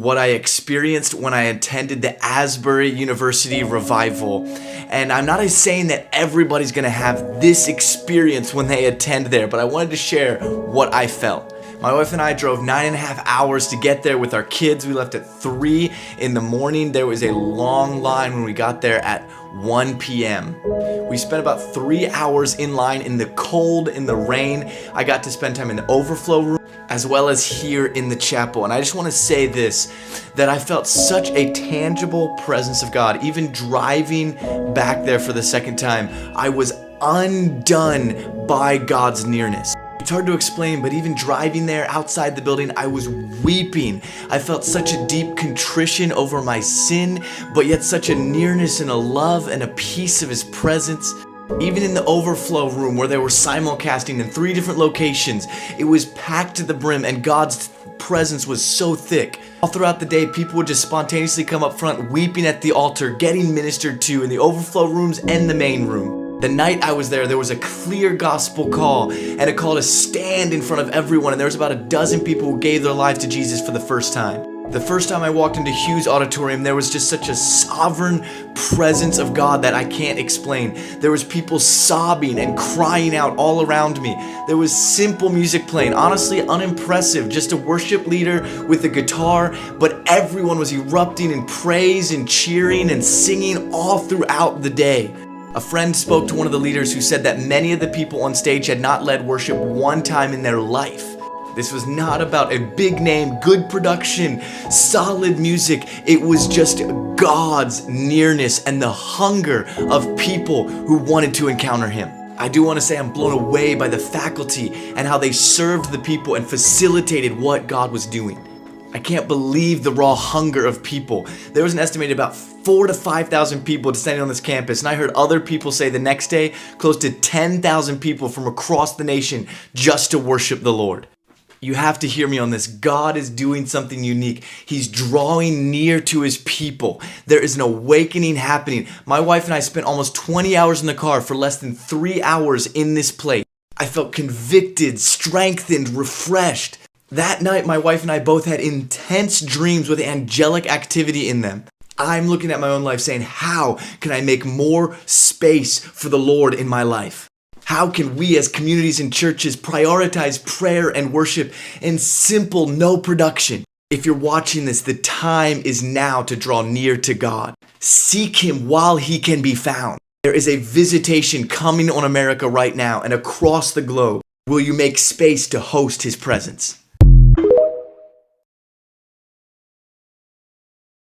what I experienced when I attended the Asbury University Revival. And I'm not saying that everybody's gonna have this experience when they attend there, but I wanted to share what I felt. My wife and I drove 9.5 hours to get there with our kids. We left at 3 in the morning. There was a long line when we got there at 1 p.m. We spent about 3 hours in line in the cold, in the rain. I got to spend time in the overflow room as well as here in the chapel. And I just want to say this, that I felt such a tangible presence of God. Even driving back there for the second time, I was undone by God's nearness. It's hard to explain, but even driving there outside the building, I was weeping. I felt such a deep contrition over my sin, but yet such a nearness and a love and a peace of His presence. Even in the overflow room where they were simulcasting in 3 different locations, it was packed to the brim and God's presence was so thick. All throughout the day, people would just spontaneously come up front, weeping at the altar, getting ministered to in the overflow rooms and the main room. The night I was there was a clear gospel call and a call to stand in front of everyone, and there was about a dozen people who gave their lives to Jesus for the first time. The first time I walked into Hughes Auditorium, there was just such a sovereign presence of God that I can't explain. There was people sobbing and crying out all around me. There was simple music playing, honestly unimpressive, just a worship leader with a guitar, but everyone was erupting in praise and cheering and singing all throughout the day. A friend spoke to one of the leaders who said that many of the people on stage had not led worship one time in their life. This was not about a big name, good production, solid music. It was just God's nearness and the hunger of people who wanted to encounter Him. I do want to say I'm blown away by the faculty and how they served the people and facilitated what God was doing. I can't believe the raw hunger of people. There was an estimated about 4,000 to 5,000 people standing on this campus, and I heard other people say the next day close to 10,000 people from across the nation just to worship the Lord. You have to hear me on this. God is doing something unique. He's drawing near to His people. There is an awakening happening. My wife and I spent almost 20 hours in the car for less than 3 hours in this place. I felt convicted, strengthened, refreshed. That night, my wife and I both had intense dreams with angelic activity in them. I'm looking at my own life saying, how can I make more space for the Lord in my life? How can we as communities and churches prioritize prayer and worship in simple, no production? If you're watching this, the time is now to draw near to God. Seek Him while He can be found. There is a visitation coming on America right now and across the globe. Will you make space to host His presence?